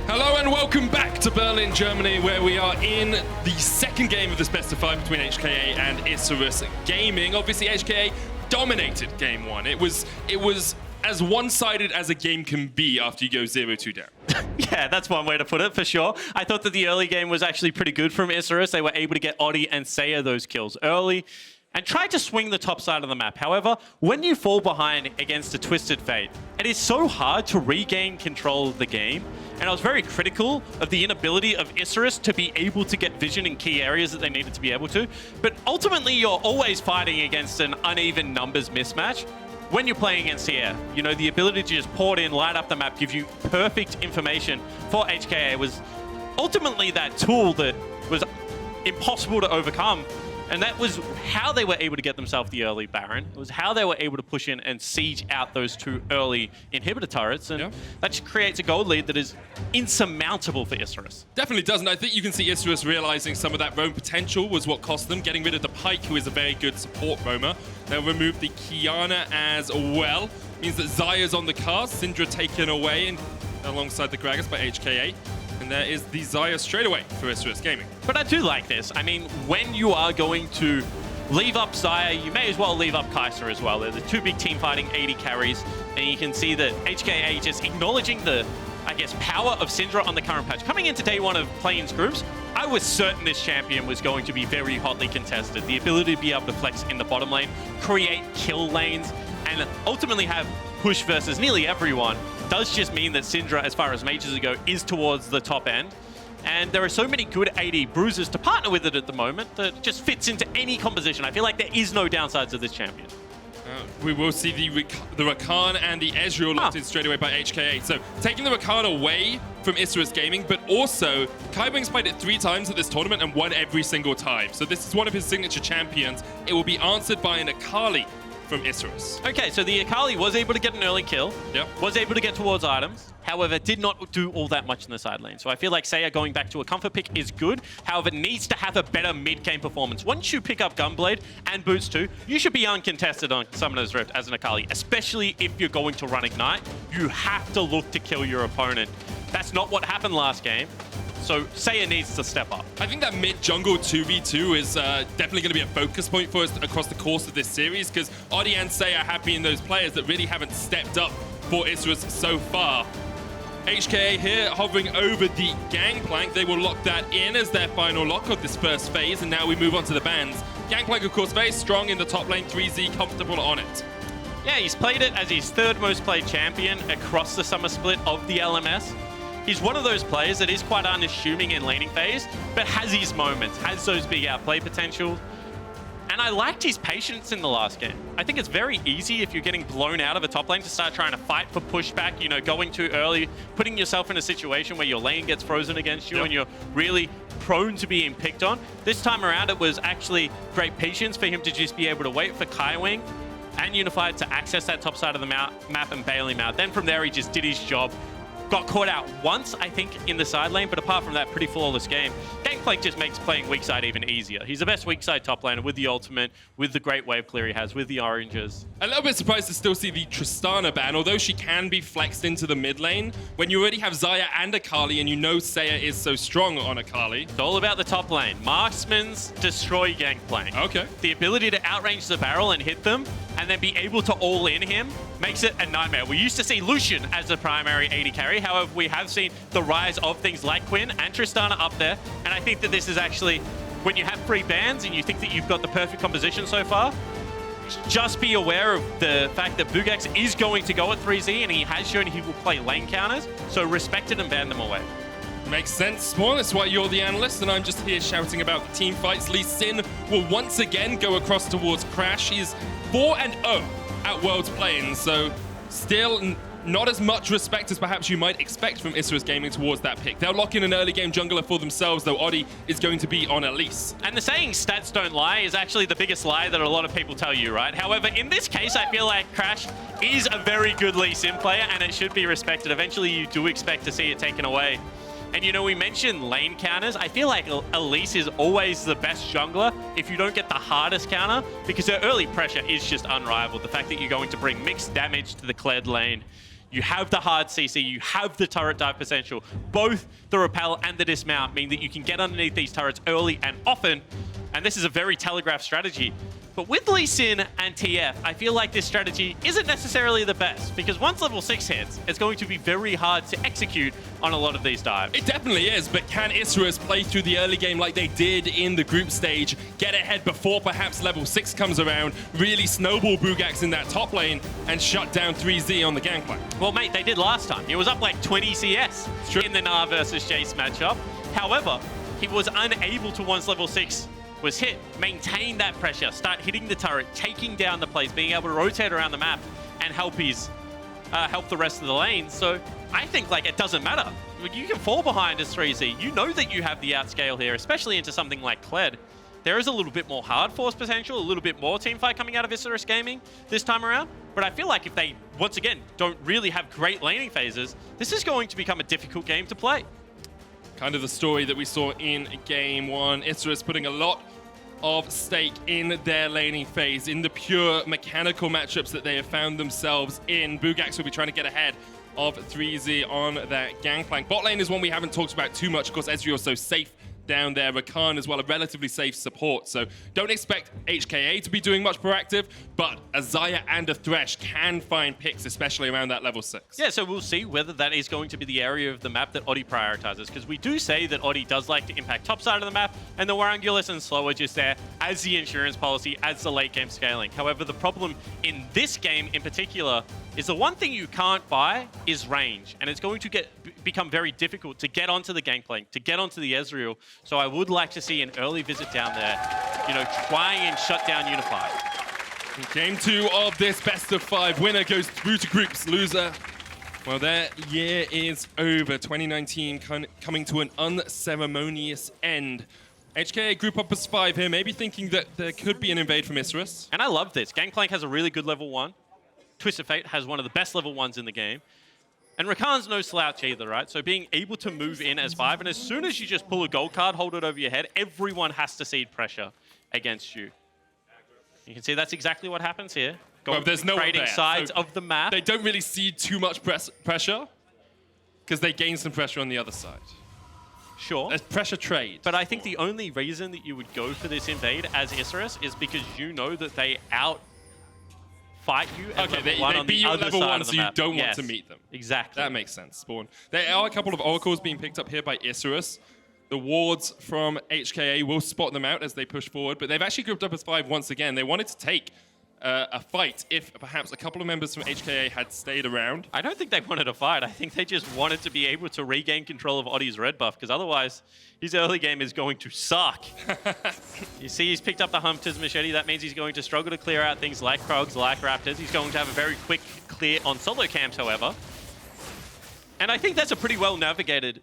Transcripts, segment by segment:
Hello and welcome back to Berlin, Germany, where we are in the second game of this best of 5 between HKA and Isurus Gaming. Obviously, HKA dominated game 1. It was as one-sided as a game can be after you go 0-2 down. Yeah, that's one way to put it, for sure. I thought that the early game was actually pretty good from Isurus. They were able to get Oddie and Seiya those kills early and tried to swing the top side of the map. However, when you fall behind against a Twisted Fate, it is so hard to regain control of the game. And I was very critical of the inability of Isurus to be able to get vision in key areas that they needed to be able to. But ultimately, you're always fighting against an uneven numbers mismatch. When you're playing against Seiya, you know, the ability to just port in, light up the map, give you perfect information for HKA was ultimately that tool that was impossible to overcome. And that was how they were able to get themselves the early Baron. It was how they were able to push in and siege out those 2 early inhibitor turrets. And that just creates a gold lead that is insurmountable for Isurus. Definitely does, and I think you can see Isurus realizing some of that roam potential was what cost them. Getting rid of the Pike, who is a very good support roamer. They'll remove the Kiana as well. Means that Xayah's on the cast, Syndra taken away and alongside the Gragas by HKA. And there is the Xayah straight away for Isurus Gaming. But I do like this. I mean, when you are going to leave up Xayah, you may as well leave up Kaiser as well. They're the 2 big team fighting 80 carries. And you can see that HKA just acknowledging the, I guess, power of Syndra on the current patch. Coming into day 1 of Plains groups, I was certain this champion was going to be very hotly contested. The ability to be able to flex in the bottom lane, create kill lanes, and ultimately have push versus nearly everyone does just mean that Syndra, as far as mages go, is towards the top end. And there are so many good 80 bruisers to partner with it at the moment that it just fits into any composition. I feel like there is no downsides of this champion. We will see the Rakan and the Ezreal locked in straight away by HKA. So taking the Rakan away from Isurus Gaming, but also Kaiwing's played it 3 times at this tournament and won every single time. So this is one of his signature champions. It will be answered by an Akali from Isurus. Okay, so the Akali was able to get an early kill, was able to get towards items, however, did not do all that much in the side lane. So I feel like Seiya going back to a comfort pick is good, however, needs to have a better mid-game performance. Once you pick up Gunblade and Boots too, you should be uncontested on Summoner's Rift as an Akali, especially if you're going to run Ignite. You have to look to kill your opponent. That's not what happened last game. So Seiya needs to step up. I think that mid-jungle 2v2 is definitely going to be a focus point for us across the course of this series, because Oddie and Seiya have been those players that really haven't stepped up for Isurus so far. HKA here hovering over the Gangplank. They will lock that in as their final lock of this first phase, and now we move on to the bans. Gangplank, of course, very strong in the top lane, 3Z, comfortable on it. Yeah, he's played it as his 3rd most played champion across the summer split of the LMS. He's one of those players that is quite unassuming in laning phase, but has his moments, has those big outplay potential. And I liked his patience in the last game. I think it's very easy if you're getting blown out of a top lane to start trying to fight for pushback, you know, going too early, putting yourself in a situation where your lane gets frozen against you and you're really prone to being picked on. This time around, it was actually great patience for him to just be able to wait for Kaiwing and Unified to access that top side of the map and bail him out. Then from there, he just did his job. Got caught out once, I think, in the side lane, but apart from that, pretty flawless game. Gangplank just makes playing weak side even easier. He's the best weak side top laner with the ultimate, with the great wave clear he has, with the oranges. A little bit surprised to still see the Tristana ban, although she can be flexed into the mid lane. When you already have Xayah and Akali, and you know Seiya is so strong on Akali. It's all about the top lane. Marksman's destroy Gangplank. Okay. The ability to outrange the barrel and hit them, and then be able to all in him, makes it a nightmare. We used to see Lucian as the primary 80 carry. However, we have seen the rise of things like Quinn and Tristana up there. And I think that this is actually, when you have 3 bans and you think that you've got the perfect composition so far, just be aware of the fact that Buggax is going to go at 3Z, and he has shown he will play lane counters. So respect it and ban them away. Makes sense, Spawn. That's why you're the analyst, and I'm just here shouting about the team fights. Lee Sin will once again go across towards Crash. He's 4-0 at Worlds Plains, so still not as much respect as perhaps you might expect from Isurus Gaming towards that pick. They'll lock in an early game jungler for themselves, though Oddie is going to be on Elise. And the saying stats don't lie is actually the biggest lie that a lot of people tell you, right? However, in this case, I feel like Crash is a very good Lee Sin player, and it should be respected. Eventually, you do expect to see it taken away. And, you know, we mentioned lane counters. I feel like Elise is always the best jungler if you don't get the hardest counter, because her early pressure is just unrivaled. The fact that you're going to bring mixed damage to the Kled lane, You have the hard CC, you have the turret dive potential. Both the repel and the dismount mean that you can get underneath these turrets early and often, and this is a very telegraphed strategy. But with Lee Sin and TF, I feel like this strategy isn't necessarily the best, because once level 6 hits, it's going to be very hard to execute on a lot of these dives. It definitely is, but can Isurus play through the early game like they did in the group stage, get ahead before perhaps level 6 comes around, really snowball Buggax in that top lane, and shut down 3Z on the Gangplank? Well, mate, they did last time. It was up like 20 CS in the Gnar versus Jace matchup. However, he was unable to, once level 6 was hit, maintain that pressure, start hitting the turret, taking down the plays, being able to rotate around the map and help the rest of the lane. So I think like it doesn't matter. You can fall behind as 3Z. You know that you have the outscale here, especially into something like Kled. There is a little bit more hard force potential, a little bit more teamfight coming out of Isurus Gaming this time around. But I feel like if they, once again, don't really have great laning phases, this is going to become a difficult game to play. Kind of the story that we saw in game 1. Isurus putting a lot of stake in their laning phase, in the pure mechanical matchups that they have found themselves in. Buggax will be trying to get ahead of 3Z on that Gangplank. Bot lane is one we haven't talked about too much. Of course, Ezreal is so safe down there. Rakan as well, a relatively safe support. So don't expect HKA to be doing much proactive, but a Xayah and a Thresh can find picks, especially around that level 6. Yeah, so we'll see whether that is going to be the area of the map that Oddie prioritizes, because we do say that Oddie does like to impact top side of the map, and the Warangelus and Slow are just there as the insurance policy, as the late game scaling. However, the problem in this game in particular is the one thing you can't buy is range, and it's going to become very difficult to get onto the Gangplank, to get onto the Ezreal. So I would like to see an early visit down there, you know, try and shut down Unified. Game 2 of this best of 5. Winner goes through to groups. Loser, well, their year is over. 2019 coming to an unceremonious end. HKA group up as 5 here, maybe thinking that there could be an invade from Isurus. And I love this. Gangplank has a really good level 1. Twisted Fate has one of the best level 1s in the game. And Rakan's no slouch either, right? So being able to move in as 5, and as soon as you just pull a gold card, hold it over your head, everyone has to cede pressure against you. You can see that's exactly what happens here. Well, there's no one trading there, sides so of the map. They don't really cede too much pressure, because they gain some pressure on the other side. Sure. There's pressure trade. But I think the only reason that you would go for this invade as Isurus is because you know that they fight you at okay, level 1 they on beat the you at other level side 1, of the so you map. don't Yes, want to meet them. Exactly. That makes sense, Spawn. There are a couple of oracles being picked up here by Isurus. The wards from HKA will spot them out as they push forward, but they've actually grouped up as 5 once again. They wanted to take a fight if perhaps a couple of members from HKA had stayed around. I don't think they wanted a fight. I think they just wanted to be able to regain control of Oddie's red buff, because otherwise his early game is going to suck. You see he's picked up the Hunter's Machete. That means he's going to struggle to clear out things like Krogs, like Raptors. He's going to have a very quick clear on solo camps, however. And I think that's a pretty well navigated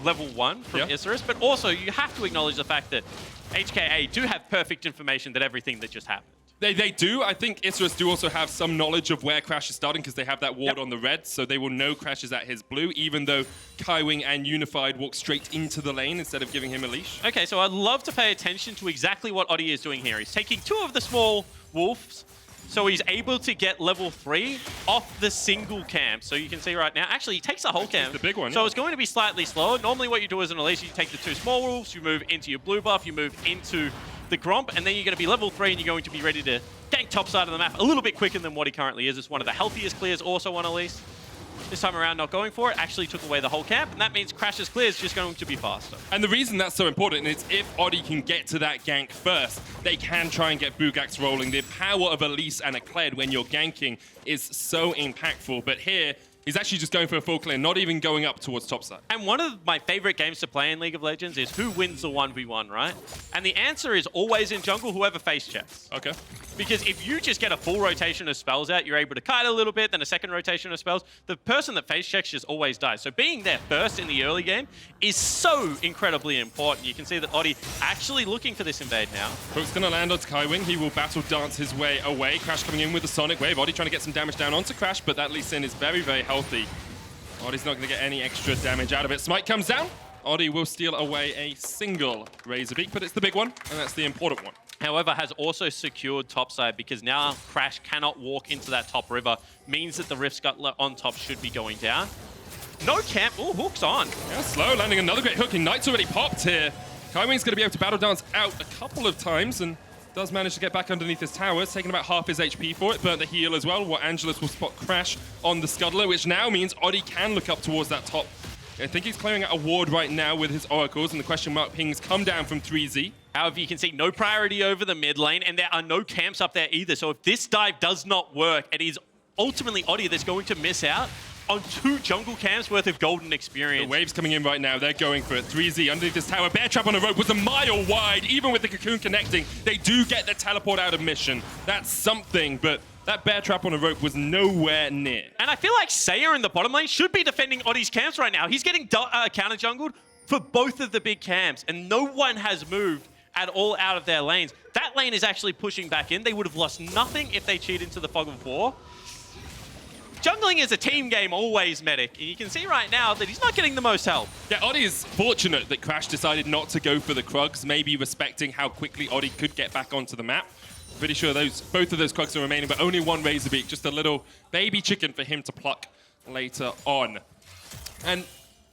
level 1 from Isurus, but also you have to acknowledge the fact that HKA do have perfect information that everything that just happened. They do. I think Isurus do also have some knowledge of where Crash is starting, because they have that ward on the red, so they will know Crash is at his blue, even though Kaiwing and Unified walk straight into the lane instead of giving him a leash. Okay, so I'd love to pay attention to exactly what Oddie is doing here. He's taking 2 of the small wolves, so he's able to get level 3 off the single camp. So you can see right now, actually he takes the whole camp. The big one. So it's going to be slightly slower. Normally what you do as an Elise, you take the 2 small wolves, you move into your blue buff, you move into the Gromp, and then you're going to be level 3 and you're going to be ready to gank top side of the map a little bit quicker than what he currently is. It's one of the healthiest clears also on Elise. This time around not going for it, actually took away the whole camp, and that means Crash's clear is just going to be faster. And the reason that's so important is if Oddie can get to that gank first, they can try and get Buggax rolling. The power of Elise and a Kled when you're ganking is so impactful, but here, he's actually just going for a full clear, not even going up towards topside. And one of my favorite games to play in League of Legends is who wins the 1v1, right? And the answer is always in jungle, whoever face checks. Okay. Because if you just get a full rotation of spells out, you're able to kite a little bit, then a second rotation of spells, the person that face checks just always dies. So being there first in the early game is so incredibly important. You can see that Oddie actually looking for this invade now. Hook's going to land onto Kaiwing. He will battle dance his way away. Crash coming in with the Sonic Wave. Oddie trying to get some damage down onto Crash, but that Lee Sin is very, very healthy. Oddie's not going to get any extra damage out of it. Smite comes down. Oddie will steal away a single Razor Beak, but it's the big one, and that's the important one. However, has also secured topside because now Crash cannot walk into that top river. Means that the Rift Scuttler on top should be going down. No camp. Oh, hook's on. Yeah, slow, landing another great hook. Ignite's already popped here. Kaiwing's going to be able to battle dance out a couple of times and does manage to get back underneath his towers, taking about half his HP for it. Burnt the heal as well. Warangelus will spot Crash on the Scuttler, which now means Oddie can look up towards that top. I think he's clearing out a ward right now with his oracles, and the question mark pings come down from 3Z. However, you can see no priority over the mid lane, and there are no camps up there either. So if this dive does not work, it is ultimately Oddie that's going to miss out on 2 jungle camps worth of golden experience. The wave's coming in right now. They're going for it. 3Z underneath this tower. Bear trap on a rope was a mile wide. Even with the cocoon connecting, they do get the teleport out of mission. That's something, but that bear trap on a rope was nowhere near. And I feel like Seiya in the bottom lane should be defending Oddie's camps right now. He's getting counter jungled for both of the big camps, and no one has moved at all out of their lanes. That lane is actually pushing back in. They would have lost nothing if they cheated into the Fog of War. Jungling is a team game, always medic. And you can see right now that he's not getting the most help. Yeah, Oddie is fortunate that Crash decided not to go for the Krugs, maybe respecting how quickly Oddie could get back onto the map. Pretty sure both of those Krugs are remaining, but only one Razorbeak, just a little baby chicken for him to pluck later on. And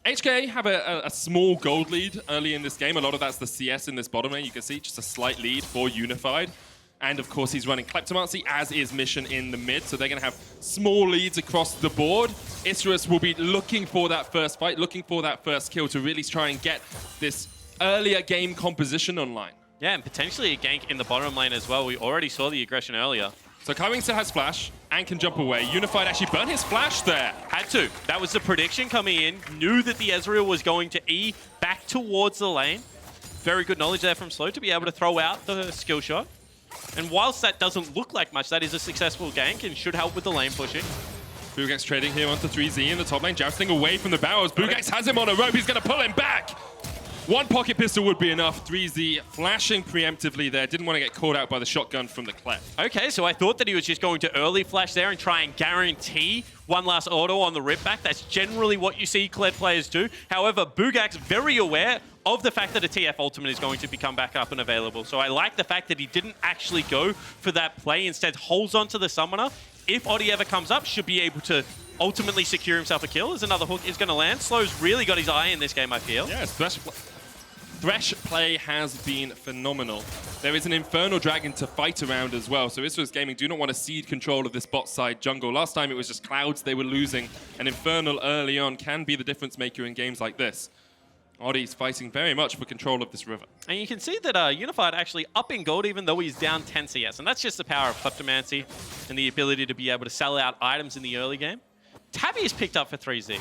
HKA have a small gold lead early in this game. A lot of that's the CS in this bottom lane. You can see just a slight lead for Unified. And of course, he's running Kleptomancy, as is Mission in the mid. So they're going to have small leads across the board. Isurus will be looking for that first fight, looking for that first kill to really try and get this earlier game composition online. Yeah, and potentially a gank in the bottom lane as well. We already saw the aggression earlier. So Kaiwing still has flash and can jump away. Unified actually burnt his flash there. Had to. That was the prediction coming in. Knew that the Ezreal was going to E back towards the lane. Very good knowledge there from Slow to be able to throw out the skill shot. And whilst that doesn't look like much, that is a successful gank and should help with the lane pushing. Buggax trading here onto 3Z in the top lane, jousting away from the barrels. Buggax has him on a rope, he's going to pull him back. One pocket pistol would be enough. 3Z flashing preemptively there, didn't want to get caught out by the shotgun from the Kled. Okay, so I thought that he was just going to early flash there and try and guarantee one last auto on the rip back. That's generally what you see Kled players do. However, Buggax very aware of the fact that a TF ultimate is going to become back up and available. So I like the fact that he didn't actually go for that play, instead holds onto the summoner. If Oddie ever comes up, should be able to ultimately secure himself a kill, as another hook is going to land. Slow's really got his eye in this game, I feel. Yes, Thresh play has been phenomenal. There is an Infernal Dragon to fight around as well, so Isurus Gaming do not want to cede control of this bot side jungle. Last time it was just Clouds they were losing, and Infernal early on can be the difference maker in games like this. Oddie's fighting very much for control of this river. And you can see that Unified actually up in gold even though he's down 10 CS, and that's just the power of Kleptomancy and the ability to be able to sell out items in the early game. Tabby is picked up for 3Z.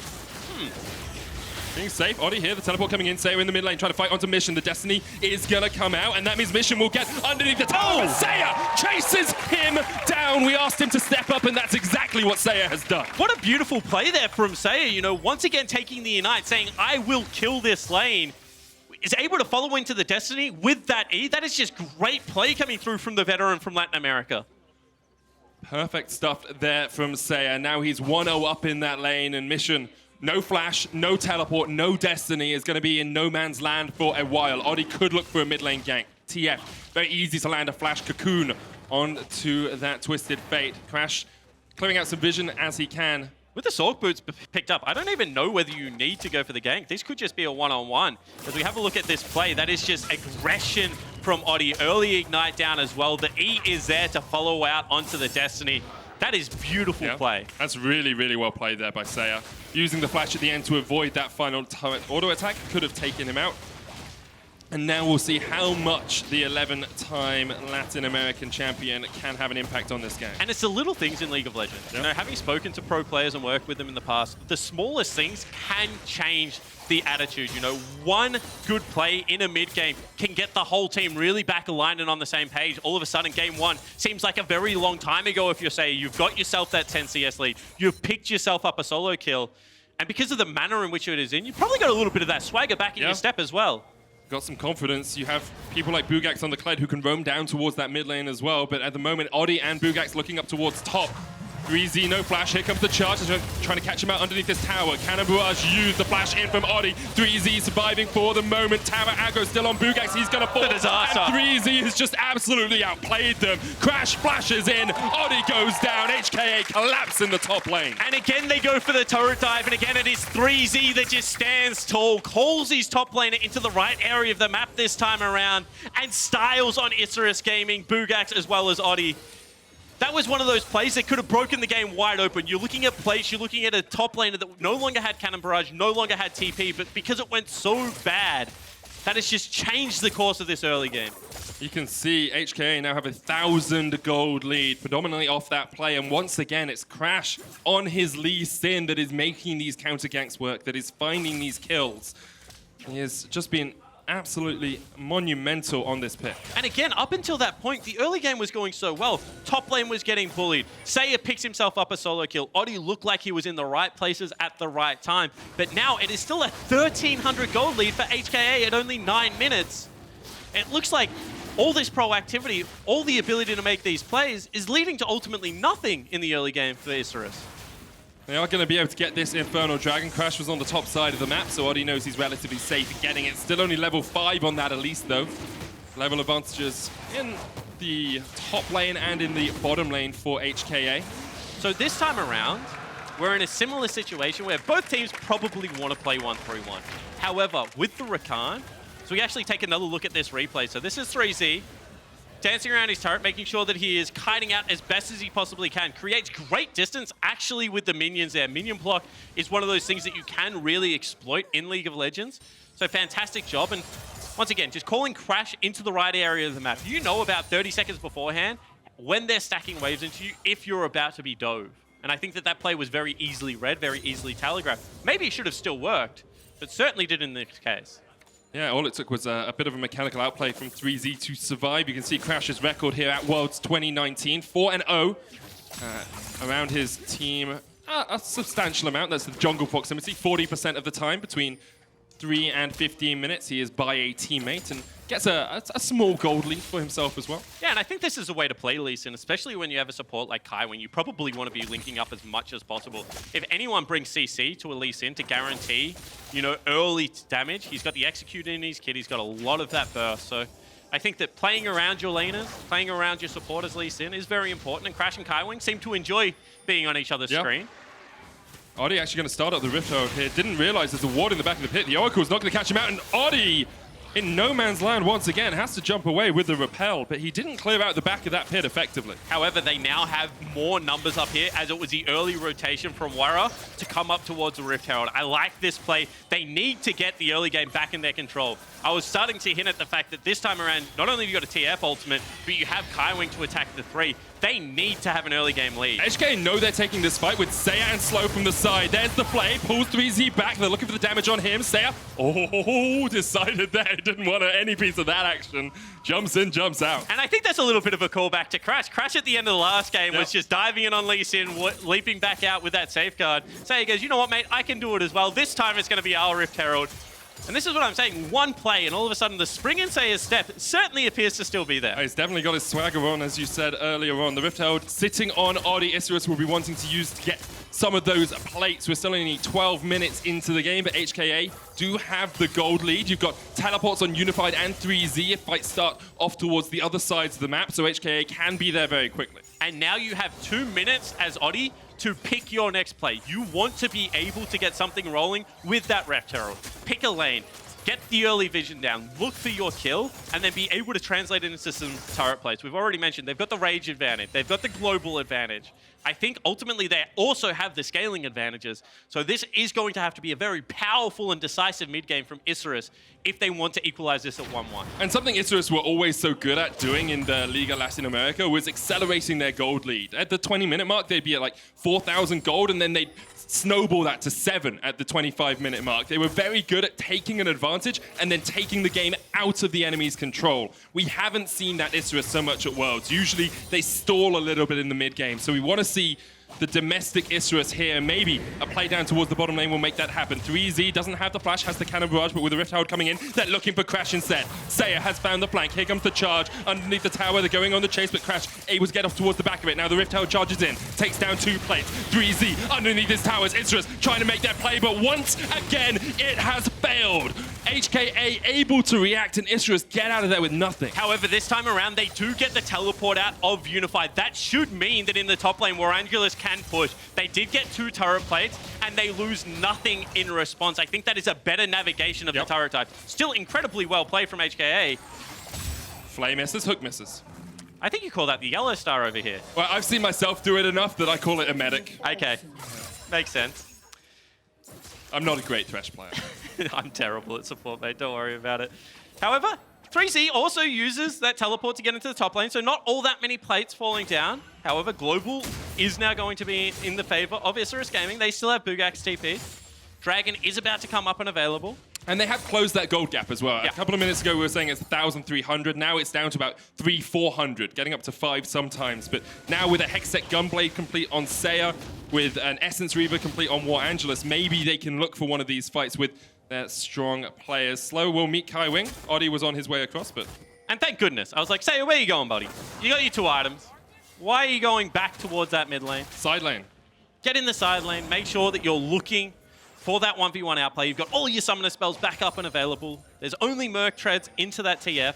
Being safe, Oddie here, the teleport coming in, Seiya in the mid lane, trying to fight onto Mission. The Destiny is gonna come out, and that means Mission will get underneath the tower. Oh! Seiya chases him down. We asked him to step up, and that's exactly what Seiya has done. What a beautiful play there from Seiya, you know, once again taking the Ignite, saying, I will kill this lane. Is able to follow into the Destiny with that E. That is just great play coming through from the veteran from Latin America. Perfect stuff there from Seiya. Now he's 1-0 up in that lane, and Mission, no flash, no teleport, no Destiny, is going to be in no man's land for a while. Oddie could look for a mid lane gank. TF, very easy to land a flash cocoon onto that Twisted Fate. Crash clearing out some vision as he can. With the Sork Boots picked up, I don't even know whether you need to go for the gank. This could just be a one-on-one. As we have a look at this play, that is just aggression from Oddie. Early Ignite down as well. The E is there to follow out onto the Destiny. That is beautiful play. That's really, really well played there by Seiya. Using the flash at the end to avoid that final turret auto attack could have taken him out. And now we'll see how much the 11-time Latin American champion can have an impact on this game. And it's the little things in League of Legends. You know, having spoken to pro players and worked with them in the past, the smallest things can change the attitude. You know, one good play in a mid game can get the whole team really back aligned and on the same page. All of a sudden, game one seems like a very long time ago if you're saying you've got yourself that 10 CS lead, you've picked yourself up a solo kill, and because of the manner in which it is in, you've probably got a little bit of that swagger back in your step as well. Got some confidence. You have people like Buggax on the Kled who can roam down towards that mid lane as well, but at the moment, Oddie and Buggax looking up towards top. 3Z, no flash. Here comes the charge. They're trying to catch him out underneath this tower. Cannon Barrage used the flash in from Oddie. 3Z surviving for the moment. Tower aggro still on Buggax. He's going to fall. And 3Z has just absolutely outplayed them. Crash flashes in. Oddie goes down. HKA collapse in the top lane. And again, they go for the turret dive. And again, it is 3Z that just stands tall, calls his top laner into the right area of the map this time around, and styles on Isurus Gaming, Buggax, as well as Oddie. That was one of those plays that could have broken the game wide open. You're looking at plays, you're looking at a top laner that no longer had Cannon Barrage, no longer had TP, but because it went so bad, that has just changed the course of this early game. You can see HKA now have 1,000 gold lead, predominantly off that play. And once again, it's Crash on his Lee Sin that is making these counter ganks work, that is finding these kills. He has just been absolutely monumental on this pick. And again, up until that point, the early game was going so well. Top lane was getting bullied. Seiya picks himself up a solo kill. Oddie looked like he was in the right places at the right time. But now it is still a 1,300 gold lead for HKA at only 9 minutes. It looks like all this proactivity, all the ability to make these plays is leading to ultimately nothing in the early game for Isurus. They are going to be able to get this Infernal Dragon. Crash was on the top side of the map, so Oddie knows he's relatively safe in getting it. Still only level 5 on that Elise, though. Level advantages in the top lane and in the bottom lane for HKA. So this time around, we're in a similar situation where both teams probably want to play 1-3-1. However, with the Rakan, so we actually take another look at this replay. So this is 3Z. Dancing around his turret, making sure that he is kiting out as best as he possibly can. Creates great distance, actually, with the minions there. Minion block is one of those things that you can really exploit in League of Legends. So fantastic job. And once again, just calling Crash into the right area of the map. You know about 30 seconds beforehand when they're stacking waves into you if you're about to be dove. And I think that that play was very easily read, very easily telegraphed. Maybe it should have still worked, but certainly did in this case. Yeah, all it took was a bit of a mechanical outplay from 3Z to survive. You can see Crash's record here at Worlds 2019, 4-0 around his team. A substantial amount. That's the jungle proximity, 40% of the time between 3 and 15 minutes. He is by a teammate and gets a small gold lead for himself as well. Yeah, and I think this is a way to play Elise, and especially when you have a support like Kaiwing, you probably want to be linking up as much as possible. If anyone brings CC to Elise in to guarantee, you know, early damage, he's got the execute in his kit, he's got a lot of that burst. So I think that playing around your laners, playing around your supporters Lee Sin is very important, and Crash and Kaiwing seem to enjoy being on each other's screen. Oddie actually going to start up the Rift Herald here. Didn't realize there's a ward in the back of the pit. The Oracle's not going to catch him out, and Oddie in no man's land once again has to jump away with the repel, but he didn't clear out the back of that pit effectively. However, they now have more numbers up here, as it was the early rotation from Wara to come up towards the Rift Herald. I like this play. They need to get the early game back in their control. I was starting to hint at the fact that this time around, not only have you got a TF ultimate, but you have Kaiwing to attack the 3. They need to have an early game lead. HK know they're taking this fight with Seiya and Slow from the side. There's the play, pulls 3Z back. They're looking for the damage on him. Seiya, decided there. Didn't want any piece of that action. Jumps in, jumps out. And I think that's a little bit of a callback to Crash. Crash at the end of the last game was just diving in on Lee Sin, leaping back out with that safeguard. Seiya goes, you know what, mate? I can do it as well. This time it's going to be our Rift Herald. And this is what I'm saying, one play, and all of a sudden the spring in Seiya's step certainly appears to still be there. He's definitely got his swagger on, as you said earlier on. The Rift Herald sitting on Oddie. Isurus will be wanting to use to get some of those plates. We're still only 12 minutes into the game, but HKA do have the gold lead. You've got teleports on Unified and 3Z if fights start off towards the other sides of the map, so HKA can be there very quickly. And now you have 2 minutes as Oddie to pick your next play. You want to be able to get something rolling with that Rift Herald. Pick a lane, get the early vision down, look for your kill, and then be able to translate it into some turret plays. We've already mentioned they've got the rage advantage, they've got the global advantage. I think ultimately they also have the scaling advantages. So this is going to have to be a very powerful and decisive mid game from Isurus if they want to equalize this at 1-1. And something Isurus were always so good at doing in the Liga Latin America was accelerating their gold lead. At the 20-minute mark, they'd be at like 4,000 gold, and then they'd snowball that to 7 at the 25-minute mark. They were very good at taking an advantage and then taking the game out of the enemy's control. We haven't seen that Isurus so much at Worlds. Usually they stall a little bit in the mid game, so we want to see the domestic Isurus here. Maybe a play down towards the bottom lane will make that happen. 3Z doesn't have the flash, has the cannon barrage, but with the Rift Herald coming in, they're looking for Crash instead. Seiya has found the flank. Here comes the charge underneath the tower. They're going on the chase, but Crash able to get off towards the back of it. Now the Rift Herald charges in, takes down 2 plates. 3Z underneath his towers. Isurus trying to make that play, but once again, it has failed. HKA able to react, and Isurus get out of there with nothing. However, this time around, they do get the teleport out of Unified. That should mean that in the top lane, Warangelus can push. They did get 2 turret plates, and they lose nothing in response. I think that is a better navigation of the turret type. Still incredibly well played from HKA. Flame misses, hook misses. I think you call that the yellow star over here. Well, I've seen myself do it enough that I call it a medic. Okay, makes sense. I'm not a great Thresh player. I'm terrible at support, mate. Don't worry about it. However, 3Z also uses that teleport to get into the top lane, so not all that many plates falling down. However, Global is now going to be in the favor of Isurus Gaming. They still have Buggax TP. Dragon is about to come up and available. And they have closed that gold gap as well. Yeah. A couple of minutes ago, we were saying it's 1,300. Now it's down to about 300-400, getting up to 5 sometimes. But now with a Hextech Gunblade complete on Seiya, with an Essence Reaver complete on Warangelus, maybe they can look for one of these fights with their strong players. Slow will meet Kaiwing. Oddie was on his way across, but... And thank goodness. I was like, Seiya, where are you going, buddy? You got your 2 items. Why are you going back towards that mid lane? Side lane. Get in the side lane. Make sure that you're looking for that 1v1 outplay. You've got all your summoner spells back up and available. There's only Merc treads into that TF.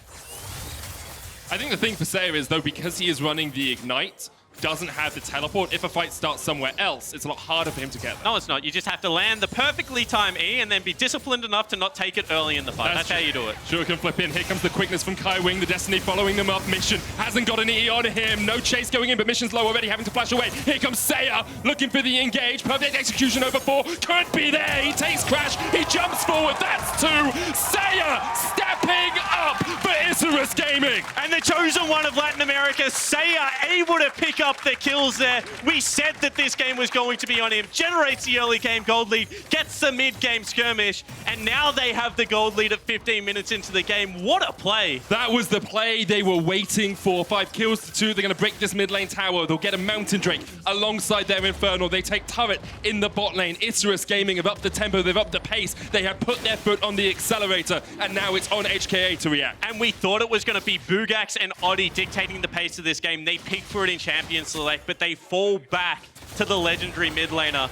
I think the thing for Seiya is, though, because he is running the Ignite, doesn't have the teleport, if a fight starts somewhere else, it's a lot harder for him to get there. No, it's not. You just have to land the perfectly timed E and then be disciplined enough to not take it early in the fight. That's how you do it. Sure can flip in. Here comes the quickness from Kaiwing. The Destiny following them up. Mission hasn't got an E on him. No chase going in, but Mission's low already, having to flash away. Here comes Seiya, looking for the engage. Perfect execution over 4. Could be there. He takes Crash. He jumps forward. That's 2. Seiya stepping up for Isurus Gaming. And the chosen one of Latin America, Seiya, able to pick up the kills there. We said that this game was going to be on him. Generates the early game gold lead, gets the mid-game skirmish, and now they have the gold lead at 15 minutes into the game. What a play. That was the play they were waiting for. 5 kills to 2. They're going to break this mid lane tower. They'll get a Mountain Drake alongside their Infernal. They take turret in the bot lane. Isurus Gaming have upped the tempo. They've upped the pace. They have put their foot on the accelerator, and now it's on HKA to react. And we thought it was going to be Buggax and Oddie dictating the pace of this game. They pick for it in Champion Select, but they fall back to the legendary mid laner.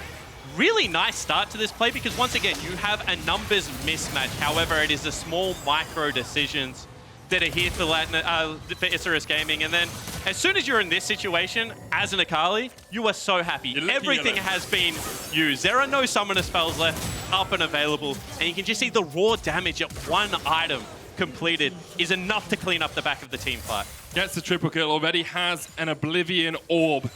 Really nice start to this play, because once again, you have a numbers mismatch. However, it is the small micro decisions that are here for Isurus Gaming. And then as soon as you're in this situation, as an Akali, you are so happy. Everything has been used. There are no summoner spells left up and available. And you can just see the raw damage of 1 item completed is enough to clean up the back of the team fight. Gets the triple kill, already has an Oblivion Orb.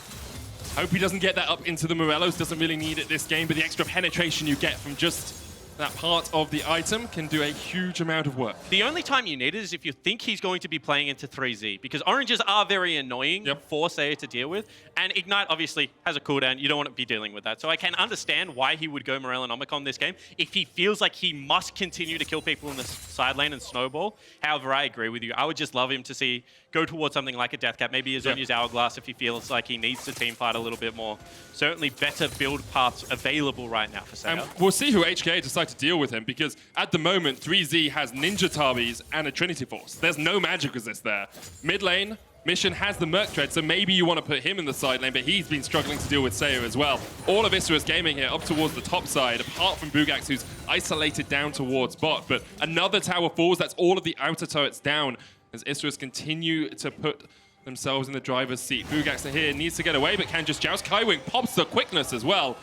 Hope he doesn't get that up into the Morellos. Doesn't really need it this game, but the extra penetration you get from just that part of the item can do a huge amount of work. The only time you need it is if you think he's going to be playing into 3Z, because oranges are very annoying for Seiya to deal with, and Ignite obviously has a cooldown. You don't want to be dealing with that. So I can understand why he would go Morellonomicon this game if he feels like he must continue to kill people in the side lane and snowball. However, I agree with you. I would just love him to go towards something like a Deathcap, maybe Azonia's Hourglass if he feels like he needs to team fight a little bit more. Certainly better build paths available right now for Seiya. And we'll see who HKA decide to deal with him, because at the moment, 3Z has Ninja Tabis and a Trinity Force. There's no magic resist there. Mid lane, Mission has the Merc Tread, so maybe you want to put him in the side lane, but he's been struggling to deal with Seiya as well. All of Isurus Gaming here up towards the top side, apart from Buggax, who's isolated down towards bot. But another tower falls. That's all of the outer turrets down as Isurus continue to put themselves in the driver's seat. Buggax here needs to get away, but can just joust. Kaiwing pops the quickness as well.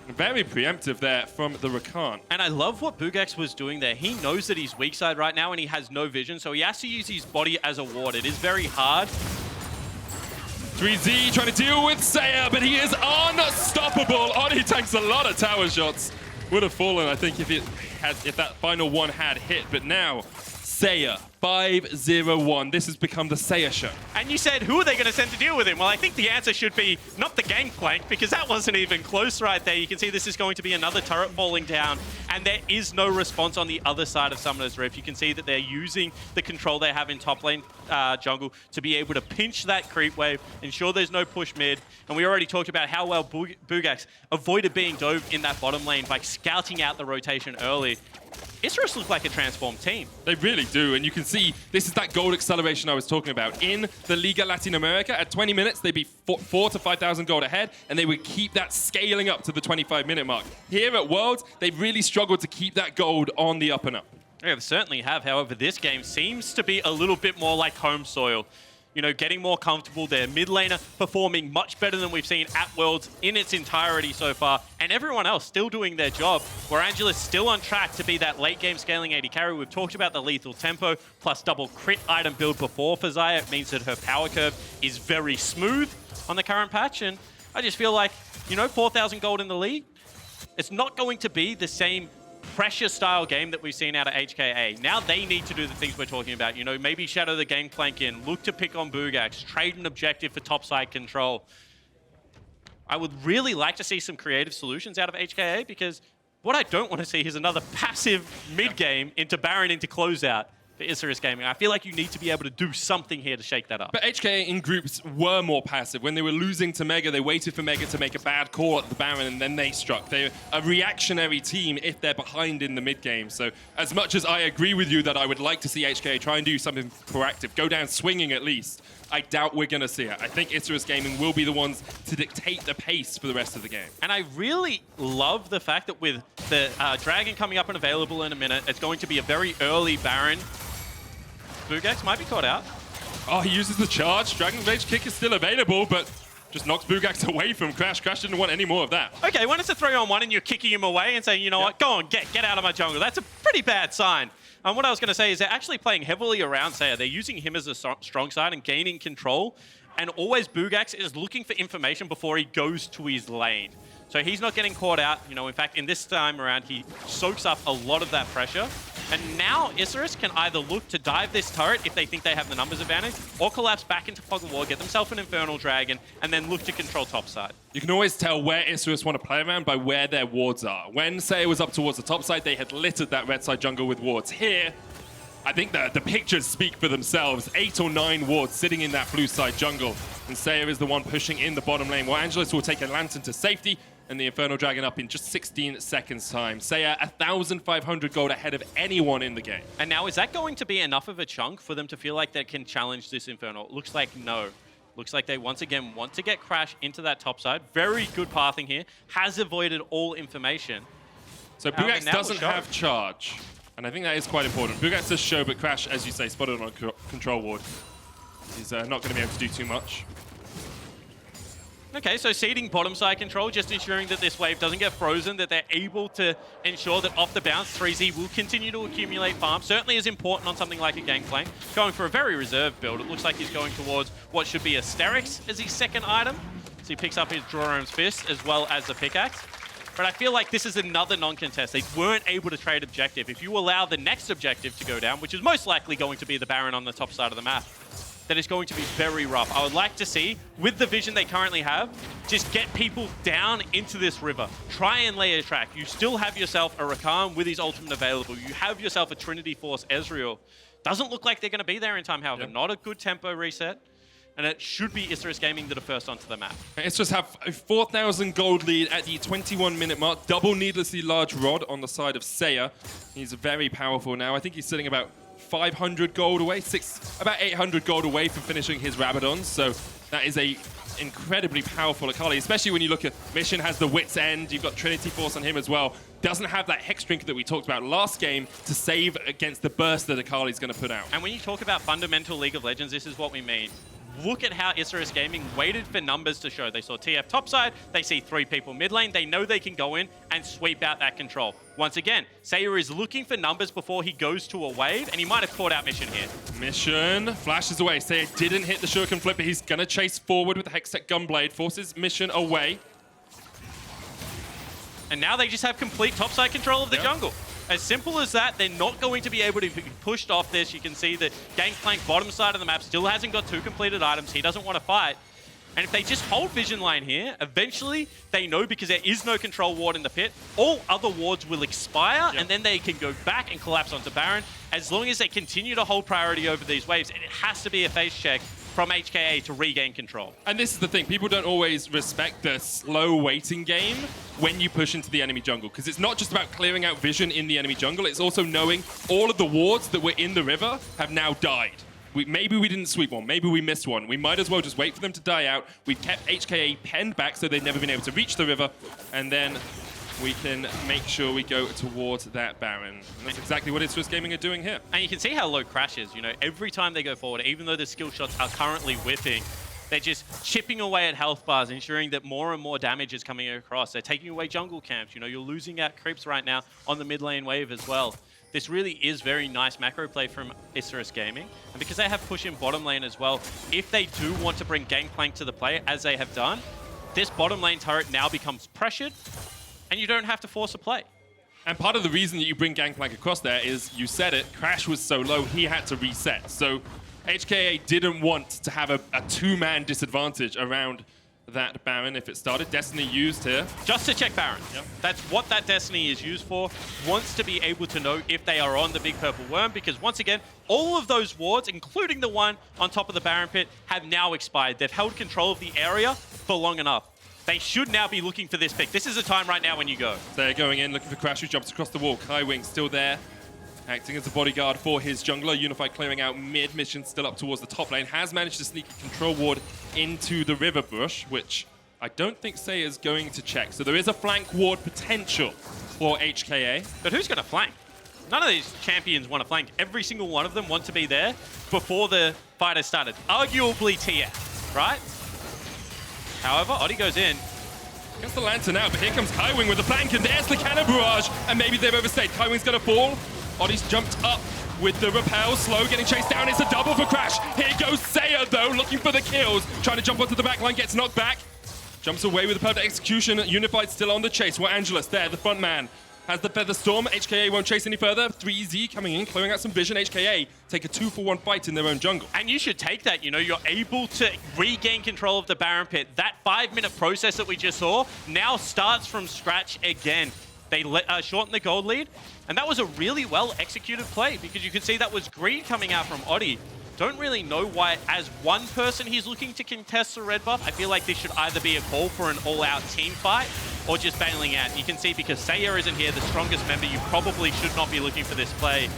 Very preemptive there from the Rakan. And I love what Buggax was doing there. He knows that he's weak side right now and he has no vision, so he has to use his body as a ward. It is very hard. 3Z trying to deal with Seiya, but he is unstoppable. Oddie takes a lot of tower shots. Would have fallen, I think, if that final one had hit. But now, Seiya 5-0-1. This has become the Seiya show. And you said, who are they going to send to deal with him? Well, I think the answer should be not the Gangplank, because that wasn't even close right there. You can see this is going to be another turret falling down, and there is no response on the other side of Summoner's Rift. You can see that they're using the control they have in top lane jungle to be able to pinch that creep wave, ensure there's no push mid. And we already talked about how well Buggax avoided being dove in that bottom lane by scouting out the rotation early. Isurus look like a transformed team. They really do, and you can see this is that gold acceleration I was talking about. In the Liga Latin America, at 20 minutes, they'd be 4,000 to 5,000 gold ahead, and they would keep that scaling up to the 25-minute mark. Here at Worlds, they've really struggled to keep that gold on the up and up. Yeah, they certainly have. However, this game seems to be a little bit more like home soil. You know, getting more comfortable there. Mid laner performing much better than we've seen at Worlds in its entirety so far. And everyone else still doing their job. Warangelus still on track to be that late game scaling AD carry. We've talked about the lethal tempo plus double crit item build before for Xayah. It means that her power curve is very smooth on the current patch. And I just feel like, you know, 4,000 gold in the league, it's not going to be the same pressure style game that we've seen out of HKA. Now they need to do the things we're talking about. You know, maybe shadow the Gangplank in, look to pick on Buggax, trade an objective for topside control. I would really like to see some creative solutions out of HKA, because what I don't want to see is another passive mid game into Baron into closeout for Isurus Gaming. I feel like you need to be able to do something here to shake that up. But HKA in groups were more passive. When they were losing to Mega, they waited for Mega to make a bad call at the Baron, and then they struck. They're a reactionary team if they're behind in the mid game. So as much as I agree with you that I would like to see HKA try and do something proactive, go down swinging at least, I doubt we're going to see it. I think Isurus Gaming will be the ones to dictate the pace for the rest of the game. And I really love the fact that with the Dragon coming up and available in a minute, it's going to be a very early Baron. Buggax might be caught out. Oh, he uses the charge. Dragon Rage kick is still available, but just knocks Buggax away from Crash. Crash didn't want any more of that. Okay, when it's a 3-on-1 and you're kicking him away and saying, you know what, go on, get out of my jungle. That's a pretty bad sign. And what I was going to say is they're actually playing heavily around Seiya. They're using him as a strong side and gaining control. And always Buggax is looking for information before he goes to his lane. So he's not getting caught out. You know, in fact, in this time around, he soaks up a lot of that pressure. And now Isurus can either look to dive this turret if they think they have the numbers advantage, or collapse back into Fog of War, get themselves an Infernal Dragon, and then look to control topside. You can always tell where Isurus want to play around by where their wards are. When Seiya was up towards the top side, they had littered that red side jungle with wards. Here, I think the pictures speak for themselves. 8 or 9 wards sitting in that blue side jungle. And Seiya is the one pushing in the bottom lane. Warangelus will take a Lantern to safety, and the Infernal Dragon up in just 16 seconds time. Seiya 1,500 gold ahead of anyone in the game. And now, is that going to be enough of a chunk for them to feel like they can challenge this Infernal? Looks like no. Looks like they once again want to get Crash into that top side. Very good pathing here. Has avoided all information. So Buggax doesn't have charge. And I think that is quite important. Buggax does show, but Crash, as you say, spotted on a control ward. He's not going to be able to do too much. Okay, so seeding bottom side control, just ensuring that this wave doesn't get frozen, that they're able to ensure that off the bounce, 3Z will continue to accumulate farm. Certainly is important on something like a Gangplank. Going for a very reserved build. It looks like he's going towards what should be a Sterix as his second item. So he picks up his Drone's Fist as well as the pickaxe. But I feel like this is another non-contest. They weren't able to trade objective. If you allow the next objective to go down, which is most likely going to be the Baron on the top side of the map, that is going to be very rough. I would like to see, with the vision they currently have, just get people down into this river. Try and lay a track. You still have yourself a Rakan with his ultimate available. You have yourself a Trinity Force Ezreal. Doesn't look like they're going to be there in time, however. Not a good tempo reset. And it should be Isurus Gaming that are first onto the map. Isurus have a 4,000 gold lead at the 21-minute mark. Double needlessly large rod on the side of Seiya. He's very powerful now. I think he's sitting about 500 gold away, about 800 gold away from finishing his Rabadons. So that is a incredibly powerful Akali, especially when you look at Mission has the Wit's End. You've got Trinity Force on him as well. Doesn't have that Hex Drink that we talked about last game to save against the burst that Akali's going to put out. And when you talk about fundamental League of Legends, this is what we mean. Look at how Isurus Gaming waited for numbers to show. They saw TF topside, they see 3 people mid lane, they know they can go in and sweep out that control. Once again, Seiya is looking for numbers before he goes to a wave, and he might have caught out Mission here. Mission flashes away. Seiya didn't hit the Shuriken Flipper. He's going to chase forward with the Hextech Gunblade, forces Mission away. And now they just have complete topside control of the jungle. As simple as that, they're not going to be able to be pushed off this. You can see that Gangplank, bottom side of the map, still hasn't got 2 completed items. He doesn't want to fight. And if they just hold vision line here, eventually they know, because there is no control ward in the pit, all other wards will expire, and then they can go back and collapse onto Baron. As long as they continue to hold priority over these waves, and it has to be a face check from HKA to regain control. And this is the thing, people don't always respect the slow waiting game when you push into the enemy jungle, because it's not just about clearing out vision in the enemy jungle, it's also knowing all of the wards that were in the river have now died. Maybe we didn't sweep one, maybe we missed one. We might as well just wait for them to die out. We've kept HKA penned back so they've never been able to reach the river, and then we can make sure we go towards that Baron. And that's exactly what Isurus Gaming are doing here. And you can see how low Crash is. You know, every time they go forward, even though the skill shots are currently whipping, they're just chipping away at health bars, ensuring that more and more damage is coming across. They're taking away jungle camps. You know, you're losing out creeps right now on the mid lane wave as well. This really is very nice macro play from Isurus Gaming. And because they have push in bottom lane as well, if they do want to bring Gangplank to the play, as they have done, this bottom lane turret now becomes pressured, and you don't have to force a play. And part of the reason that you bring Gangplank across there is, you said it, Crash was so low, he had to reset. So HKA didn't want to have a 2-man disadvantage around that Baron if it started. Destiny used here. Just to check Baron. Yep. That's what that Destiny is used for. Wants to be able to know if they are on the big purple worm, because once again, all of those wards, including the one on top of the Baron pit, have now expired. They've held control of the area for long enough. They should now be looking for this pick. This is the time right now when you go. They're going in, looking for Crash, who jumps across the wall. Kaiwing still there, acting as a bodyguard for his jungler. Unified clearing out mid, Mission still up towards the top lane. Has managed to sneak a control ward into the river bush, which I don't think Seiya is going to check. So there is a flank ward potential for HKA. But who's going to flank? None of these champions want to flank. Every single one of them want to be there before the fight has started. Arguably TF, right? However, Oddie goes in. Gets the lantern out, but here comes Kaiwing with the flank, and there's the cannon barrage, and maybe they've overstayed. Kaiwing's going to fall. Oddie's jumped up with the repel, slow, getting chased down. It's a double for Crash. Here goes Seiya, though, looking for the kills. Trying to jump onto the back line, gets knocked back. Jumps away with the perfect execution. Unified still on the chase. Warangelus there, the front man. Has the Feather Storm. HKA won't chase any further. 3Z coming in, clearing out some vision. HKA take a 2-for-1 fight in their own jungle. And you should take that. You know, you're able to regain control of the Baron pit. That 5-minute process that we just saw now starts from scratch again. They shorten the gold lead, and that was a really well-executed play, because you could see that was greed coming out from Oddie. Don't really know why, as one person, he's looking to contest the red buff. I feel like this should either be a call for an all-out team fight or just bailing out. You can see, because Seiya isn't here, the strongest member, you probably should not be looking for this play.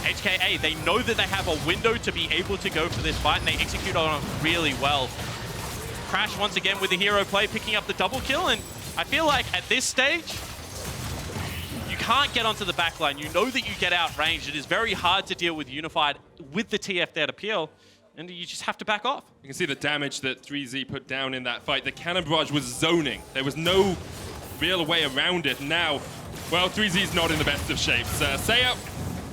HKA, they know that they have a window to be able to go for this fight, and they execute on it really well. Crash once again with the hero play, picking up the double kill, and I feel like at this stage, you can't get onto the back line. You know that you get outranged. It is very hard to deal with Unified with the TF there to peel, and you just have to back off. You can see the damage that 3Z put down in that fight. The cannon barrage was zoning. There was no real way around it. Now, well, 3Z's not in the best of shapes. Seiya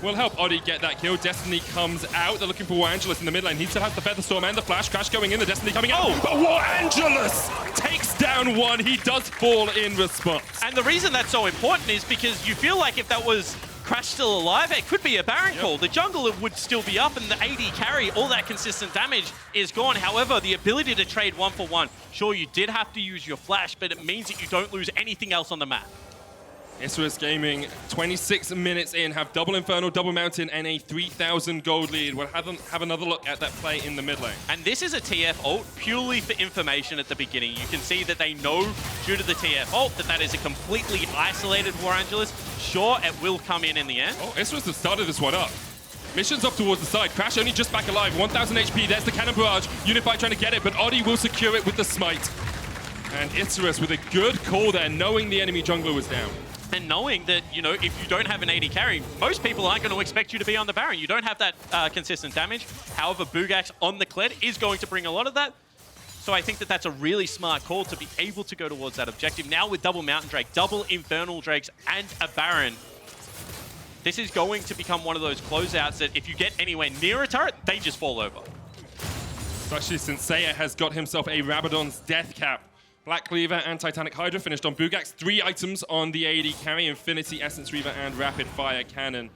will help Oddie get that kill. Destiny comes out. They're looking for Warangelus in the mid lane. He still has the Feather Storm and the Flash. Crash going in, the Destiny coming out. But Warangelus takes down one. He does fall in response. And the reason that's so important is because you feel like if that was Crash still alive, it could be a Baron call. The jungler would still be up, and the AD carry, all that consistent damage is gone. However, the ability to trade 1-for-1, sure, you did have to use your Flash, but it means that you don't lose anything else on the map. Isurus Gaming, 26 minutes in, have double Infernal, double Mountain, and a 3,000 gold lead. We'll have another look at that play in the mid lane. And this is a TF ult purely for information at the beginning. You can see that they know, due to the TF ult, that is a completely isolated Warangelus. Sure, it will come in the end. Oh, Isurus have started this one up. Mission's up towards the side. Crash only just back alive, 1,000 HP. There's the cannon barrage. Unified trying to get it, but Oddie will secure it with the smite. And Isurus with a good call there, knowing the enemy jungler was down. And knowing that, you know, if you don't have an AD carry, most people aren't going to expect you to be on the Baron. You don't have that consistent damage. However, Buggax on the Kled is going to bring a lot of that. So I think that that's a really smart call to be able to go towards that objective. Now with double Mountain Drake, double Infernal Drakes, and a Baron, this is going to become one of those closeouts that if you get anywhere near a turret, they just fall over. Especially since Seiya has got himself a Rabadon's death cap. Black Cleaver and Titanic Hydra finished on Buggax. 3 items on the AD carry, Infinity, Essence Reaver, and Rapid Fire Cannon.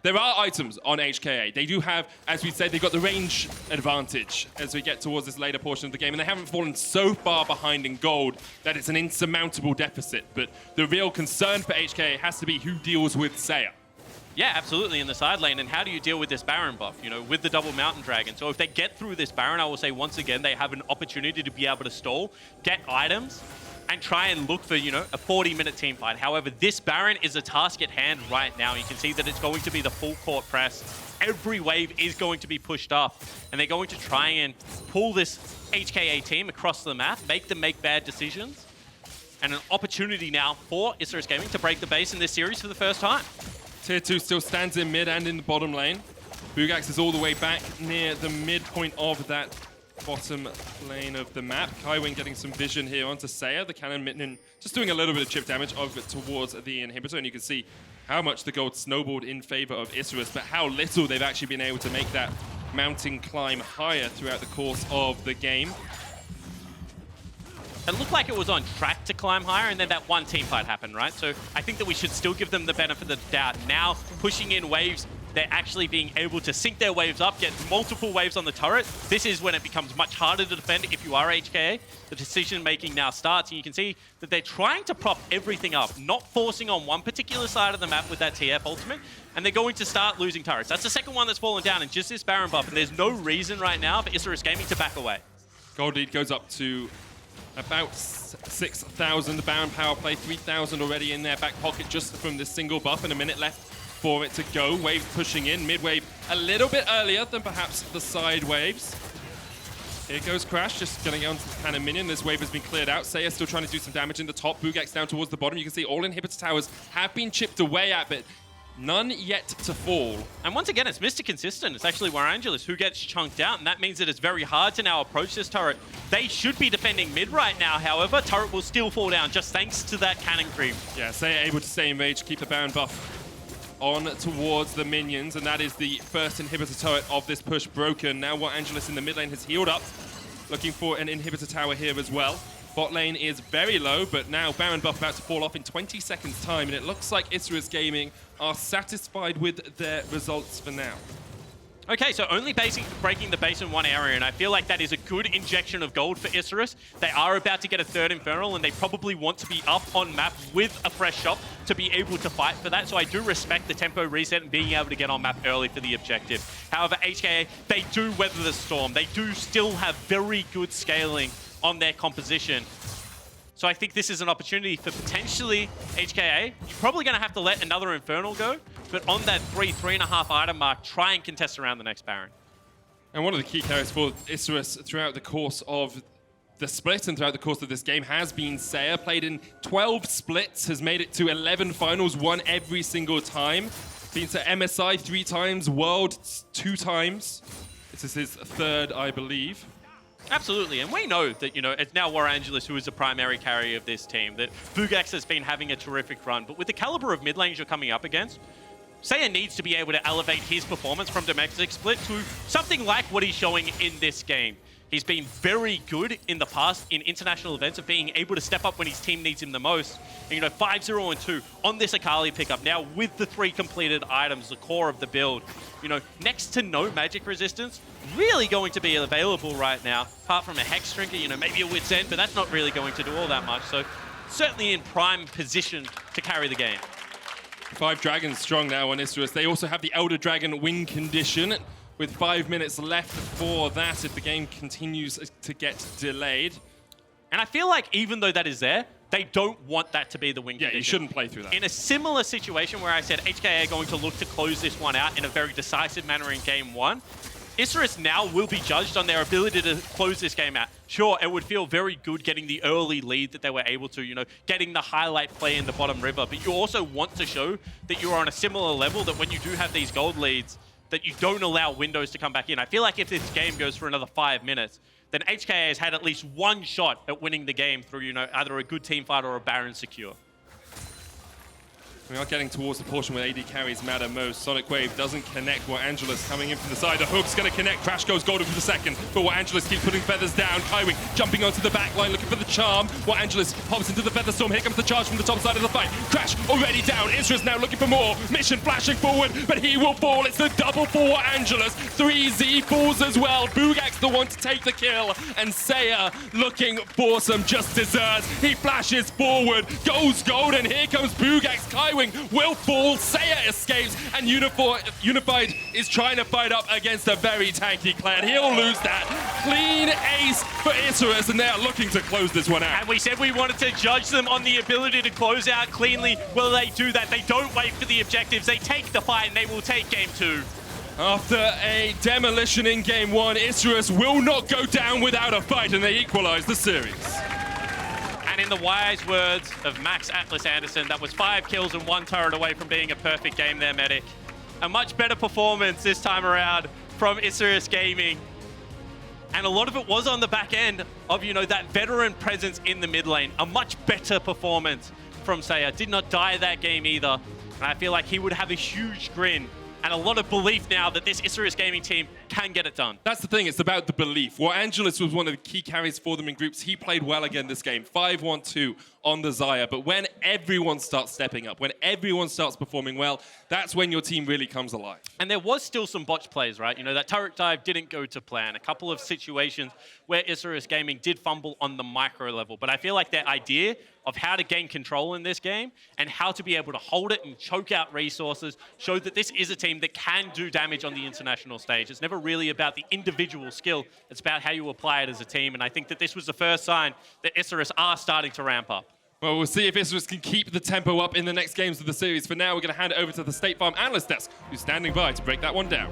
There are items on HKA. They do have, as we said, they've got the range advantage as we get towards this later portion of the game, and they haven't fallen so far behind in gold that it's an insurmountable deficit. But the real concern for HKA has to be who deals with Seiya. Yeah, absolutely, in the side lane. And how do you deal with this Baron buff, with the double Mountain Dragon? So if they get through this Baron, I will say once again, they have an opportunity to be able to stall, get items, and try and look for, a 40-minute team fight. However, this Baron is a task at hand right now. You can see that it's going to be the full court press. Every wave is going to be pushed up, and they're going to try and pull this HKA team across the map, make them make bad decisions, and an opportunity now for Isurus Gaming to break the base in this series for the first time. Tier 2 still stands in mid and in the bottom lane. Buggax is all the way back near the midpoint of that bottom lane of the map. Kaiwing getting some vision here onto Seiya. The cannon mitten just doing a little bit of chip damage over towards the inhibitor, and you can see how much the gold snowballed in favor of Isurus, but how little they've actually been able to make that mountain climb higher throughout the course of the game. It looked like it was on track to climb higher, and then that one team fight happened, right? So I think that we should still give them the benefit of the doubt. Now, pushing in waves, they're actually being able to sync their waves up, get multiple waves on the turret. This is when it becomes much harder to defend if you are HKA. The decision-making now starts, and you can see that they're trying to prop everything up, not forcing on one particular side of the map with that TF ultimate, and they're going to start losing turrets. That's the second one that's fallen down, and just this Baron buff, and there's no reason right now for Isurus Gaming to back away. Gold lead goes up to about 6,000. The Baron power play, 3,000 already in their back pocket just from this single buff, and a minute left for it to go. Wave pushing in, mid-wave a little bit earlier than perhaps the side waves. Here goes Crash, just getting onto the cannon minion. This wave has been cleared out. Seiya still trying to do some damage in the top. Buggax down towards the bottom. You can see all inhibitor towers have been chipped away at, but none yet to fall. And once again, it's Mr. Consistent. It's actually Warangelus who gets chunked out, and that means that it's very hard to now approach this turret. They should be defending mid right now, however. Turret will still fall down just thanks to that cannon creep. Yeah, Seiya able to stay in range, keep the Baron buff on towards the minions, and that is the first inhibitor turret of this push broken. Now Warangelus in the mid lane has healed up, looking for an inhibitor tower here as well. Bot lane is very low, but now Baron buff about to fall off in 20 seconds time, and it looks like Isurus Gaming are satisfied with their results for now. Okay, so only breaking the base in one area, and I feel like that is a good injection of gold for Isurus. They are about to get a third Infernal, and they probably want to be up on map with a fresh shop to be able to fight for that. So I do respect the tempo reset and being able to get on map early for the objective. However, HKA, they do weather the storm. They do still have very good scaling on their composition. So I think this is an opportunity for potentially HKA. You're probably going to have to let another Infernal go, but on that 3.5 item mark, try and contest around the next Baron. And one of the key carries for Isurus throughout the course of the split and throughout the course of this game has been Seiya. Played in 12 splits, has made it to 11 finals, won every single time. Been to MSI 3 times, World 2 times. This is his third, I believe. Absolutely, and we know that, it's now Warangelus who is the primary carry of this team, that Buggax has been having a terrific run, but with the caliber of mid lanes you're coming up against, Seiya needs to be able to elevate his performance from domestic split to something like what he's showing in this game. He's been very good in the past in international events of being able to step up when his team needs him the most. And, 5-0 and 2 on this Akali pickup. Now with the 3 completed items, the core of the build, next to no magic resistance, really going to be available right now, apart from a Hex Drinker, maybe a Wit's End, but that's not really going to do all that much. So certainly in prime position to carry the game. 5 dragons strong now on Isurus. They also have the Elder Dragon win condition, with 5 minutes left for that if the game continues to get delayed. And I feel like even though that is there, they don't want that to be the win condition. Yeah, you shouldn't play through that. In a similar situation where I said HKA are going to look to close this one out in a very decisive manner in game 1, Isurus now will be judged on their ability to close this game out. Sure, it would feel very good getting the early lead that they were able to, getting the highlight play in the bottom river, but you also want to show that you're on a similar level, that when you do have these gold leads, that you don't allow windows to come back in. I feel like if this game goes for another 5 minutes, then HKA has had at least one shot at winning the game through, either a good team fight or a Baron secure. We are getting towards the portion where AD carries matter most. Sonic Wave doesn't connect. Warangelus coming in from the side. The hook's going to connect. Crash goes golden for the second, but Warangelus keeps putting feathers down. Kaiwing jumping onto the back line, looking for the charm. Warangelus pops into the Featherstorm. Here comes the charge from the top side of the fight. Crash already down. Isurus now looking for more. Mission flashing forward, but he will fall. It's the double for Warangelus. 3 Z falls as well. Buggax the one to take the kill, and Seiya looking for some just desserts. He flashes forward, goes golden. Here comes Buggax. Kaiwing will fall. Seiya escapes, and Unified is trying to fight up against a very tanky Kled. He'll lose that. Clean ace for Isurus, and they are looking to close this one out. And we said we wanted to judge them on the ability to close out cleanly. Well, they do that. They don't wait for the objectives. They take the fight, and they will take game 2. After a demolition in game 1, Isurus will not go down without a fight, and they equalize the series. And in the wise words of Max Atlas Anderson, that was 5 kills and 1 turret away from being a perfect game there, Medic. A much better performance this time around from Isurus Gaming. And a lot of it was on the back end of, you know, that veteran presence in the mid lane. A much better performance from Seiya. Did not die that game either. And I feel like he would have a huge grin and a lot of belief now that this Isurus Gaming team can get it done. That's the thing, it's about the belief. Warangelus was one of the key carries for them in groups. He played well again this game, 5-1-2 on the Xayah. But when everyone starts stepping up, when everyone starts performing well, that's when your team really comes alive. And there was still some botch plays, right? You know, that turret dive didn't go to plan. A couple of situations where Isurus Gaming did fumble on the micro level. But I feel like their idea of how to gain control in this game and how to be able to hold it and choke out resources showed that this is a team that can do damage on the international stage. It's never really about the individual skill. It's about how you apply it as a team. And I think that this was the first sign that Isurus are starting to ramp up. Well, we'll see if Isurus can keep the tempo up in the next games of the series. For now, we're going to hand it over to the State Farm analyst desk, who's standing by to break that one down.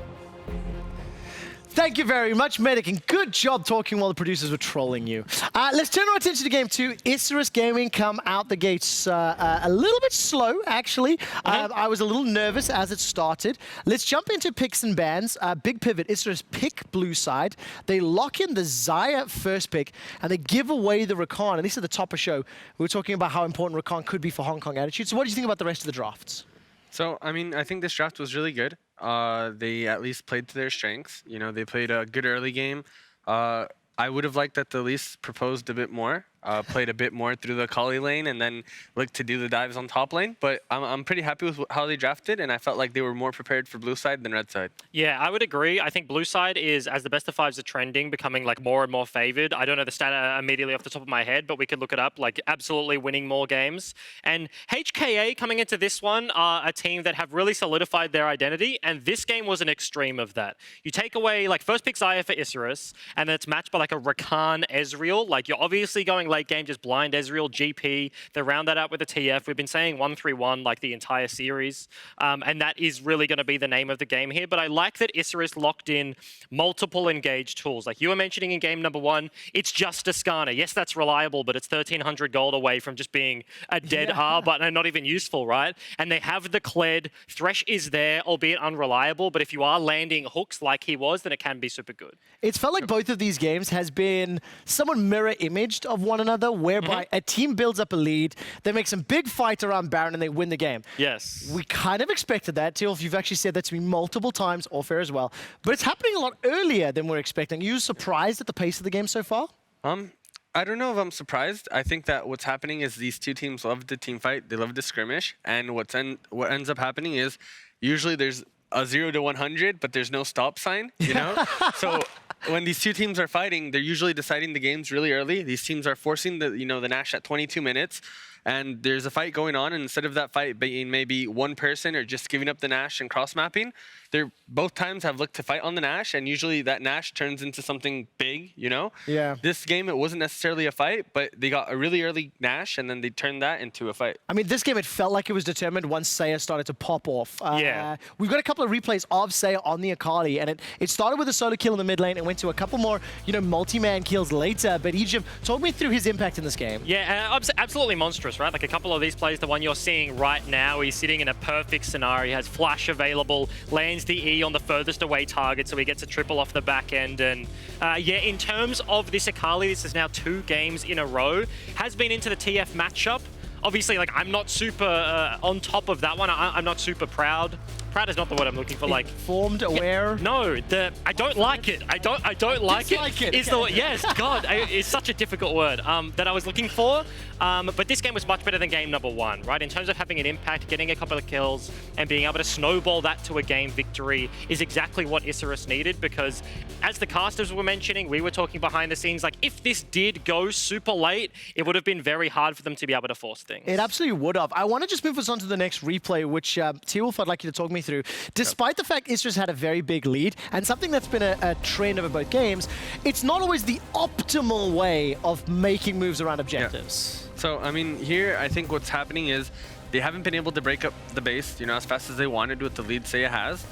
Thank you very much, Medic, and good job talking while the producers were trolling you. Let's turn our attention to game 2. Isurus Gaming come out the gates a little bit slow, actually. I was a little nervous as it started. Let's jump into picks and bans. Big pivot, Isurus pick blue side. They lock in the Xayah first pick, and they give away the Rakan. And this is the top of show. We were talking about how important Rakan could be for Hong Kong Attitude. So what do you think about the rest of the drafts? So, I mean, I think this draft was really good. They at least played to their strengths. You know, they played a good early game. I would have liked that the Elise proposed a bit more, played a bit more through the Akali lane, and then looked to do the dives on top lane. But I'm pretty happy with how they drafted, and I felt like they were more prepared for blue side than red side. Yeah, I would agree. I think blue side is, as the best of fives are trending, becoming like more and more favored. I don't know the stat immediately off the top of my head, but we could look it up, like absolutely winning more games. And HKA coming into this one are a team that have really solidified their identity, and this game was an extreme of that. You take away, like, first pick Xayah for Isurus, and then it's matched by like a Rakan Ezreal. Like, you're obviously going late game, just blind Ezreal, GP. They round that out with a TF. We've been saying 1-3-1 like the entire series, and that is really going to be the name of the game here. But I like that Isurus locked in multiple engaged tools. Like you were mentioning in game number 1, it's just a Skarner. Yes, that's reliable, but it's 1,300 gold away from just being a dead R button and not even useful, right? And they have the Kled. Thresh is there, albeit unreliable, but if you are landing hooks like he was, then it can be super good. It's felt like both of these games has been somewhat mirror imaged of one another, whereby a team builds up a lead, they make some big fight around Baron, and they win the game. Yes. We kind of expected that, Tilf. You've actually said that to me multiple times, off air as well. But it's happening a lot earlier than we're expecting. Are you surprised at the pace of the game so far? I don't know if I'm surprised. I think that what's happening is these two teams love the team fight. They love the skirmish. And what ends up happening is usually there's a 0 to 100, but there's no stop sign, you know? So when these two teams are fighting, they're usually deciding the games really early. These teams are forcing the Nash at 22 minutes. And there's a fight going on, and instead of that fight being maybe one person or just giving up the Nash and cross-mapping, they're both times have looked to fight on the Nash, and usually that Nash turns into something big, you know? Yeah. This game, it wasn't necessarily a fight, but they got a really early Nash, and then they turned that into a fight. I mean, this game, it felt like it was determined once Seiya started to pop off. Yeah. We've got a couple of replays of Seiya on the Akali, and it started with a solo kill in the mid lane and went to a couple more, multi-man kills later. But Egypt, talk me through his impact in this game. Yeah, absolutely monstrous, right? Like a couple of these plays, the one you're seeing right now, he's sitting in a perfect scenario. He has flash available, lands the E on the furthest away target, so he gets a triple off the back end. And yeah, in terms of this Akali, this is now 2 games in a row, has been into the TF matchup. Obviously, like, I'm not super on top of that one. I'm not super proud proud is not the word I'm looking for. Like informed, aware. No, I don't like it. I don't like it. Dislike it. Is the yes, God, it's such a difficult word that I was looking for. But this game was much better than game number 1, right? In terms of having an impact, getting a couple of kills, and being able to snowball that to a game victory is exactly what Isurus needed. Because as the casters were mentioning, we were talking behind the scenes, like if this did go super late, it would have been very hard for them to be able to force things. It absolutely would have. I want to just move us on to the next replay, which T-Wolf, I'd like you to talk me through. Despite the fact Isurus had a very big lead, and something that's been a trend over both games, it's not always the optimal way of making moves around objectives. Yeah. So, I mean, here, I think what's happening is they haven't been able to break up the base, as fast as they wanted with the lead Seiya has.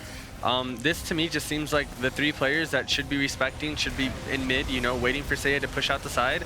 This, to me, just seems like the 3 players that should be respecting, should be in mid, waiting for Seiya to push out the side,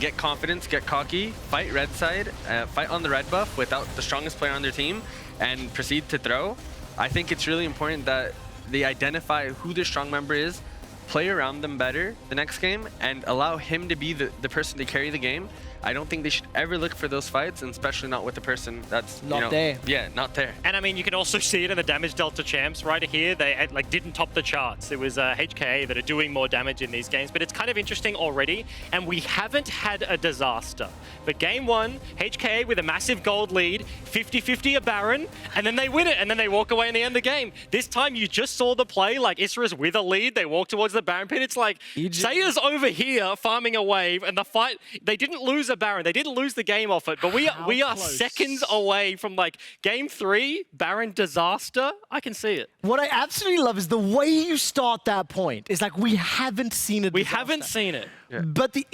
get confidence, get cocky, fight red side, fight on the red buff without the strongest player on their team, and proceed to throw. I think it's really important that they identify who their strong member is, play around them better the next game, and allow him to be the person to carry the game. I don't think they should ever look for those fights, and especially not with the person that's not there. Yeah, not there. And I mean, you can also see it in the damage delta champs right here. They didn't top the charts. It was HKA that are doing more damage in these games, but it's kind of interesting already. And we haven't had a disaster. But game 1, HKA with a massive gold lead, 50-50 a Baron, and then they win it, and then they walk away and they end the game. This time you just saw the play, like Isurus with a lead, they walk towards the Baron pit. It's like Seiya's over here farming a wave, and the fight, they didn't lose a Baron. They didn't lose the game off it, but we are seconds away from like game 3, Baron disaster. I can see it. What I absolutely love is the way you start that point. It's like we haven't seen it. We haven't seen it. Yeah. But the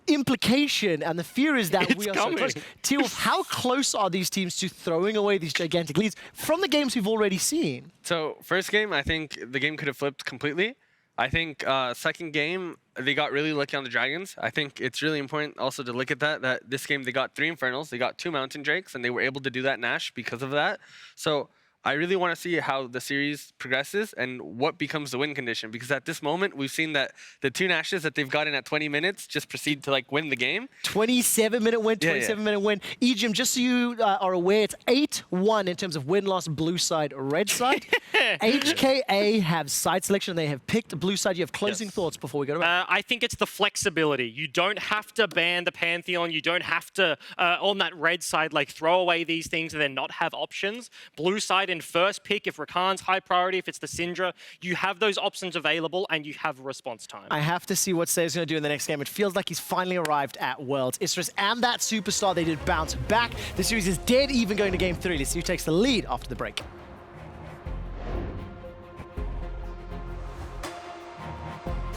implication and the fear is that we are coming. so close. T-Wolf, how close are these teams to throwing away these gigantic leads from the games we've already seen? So first game, I think the game could have flipped completely. I think second game, they got really lucky on the Dragons. I think it's really important also to look at that this game they got 3 Infernals, they got 2 Mountain Drakes, and they were able to do that Nash because of that. So I really want to see how the series progresses and what becomes the win condition, because at this moment we've seen that the 2 Nashes that they've gotten at 20 minutes just proceed to like win the game. 27-minute win, 27-minute win. Ejim, just so you are aware, it's 8-1 in terms of win-loss blue side, red side. HKA have side selection. They have picked blue side. You have closing thoughts before we go to I think it's the flexibility. You don't have to ban the Pantheon. You don't have to, on that red side, like throw away these things and then not have options. Blue side in first pick, if Rakan's high priority, if it's the Syndra, you have those options available and you have response time. I have to see what Seiya's going to do in the next game. It feels like he's finally arrived at Worlds. Isurus and that superstar, they did bounce back. The series is dead even going to game 3. Let's see who takes the lead after the break.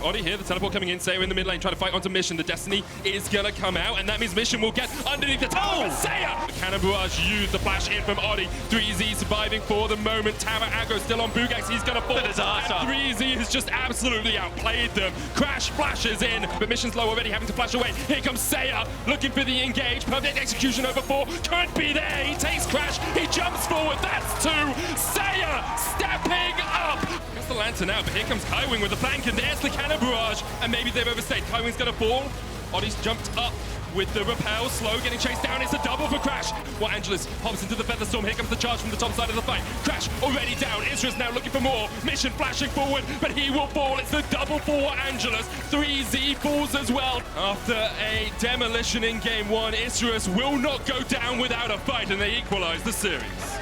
Oddie here, the teleport coming in, Seiya in the mid lane trying to fight onto Mission. The Destiny is gonna come out, and that means Mission will get underneath the tower. Seiya! The Cannon Barrage used the flash in from Oddie. 3Z surviving for the moment. Tower aggro still on Buggax, he's gonna fall. And 3Z has just absolutely outplayed them. Crash flashes in, but Mission's low already, having to flash away. Here comes Seiya, looking for the engage. Perfect execution over 4, could be there. He takes Crash, he jumps forward, that's 2. Seiya stepping up. Gets the Lantern out, but here comes Kaiwing with the flank, and there's the Cannon Barrage, and maybe they've overstayed. Kaiwing's gonna fall. Oddie's jumped up with the repel, slow, getting chased down. It's a double for Crash. Warangelus hops into the Featherstorm. Here comes the charge from the top side of the fight. Crash already down. Isurus now looking for more. Mission flashing forward, but he will fall. It's the double for Warangelus. 3Z falls as well. After a demolition in game 1, Isurus will not go down without a fight, and they equalize the series.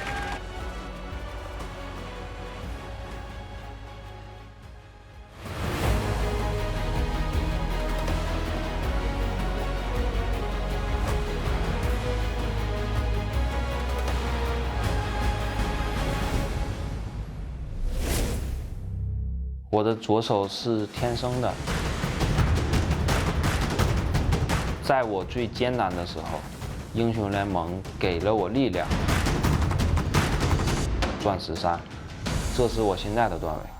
我的左手是天生的，在我最艰难的时候，英雄联盟给了我力量。钻石3，这是我现在的段位。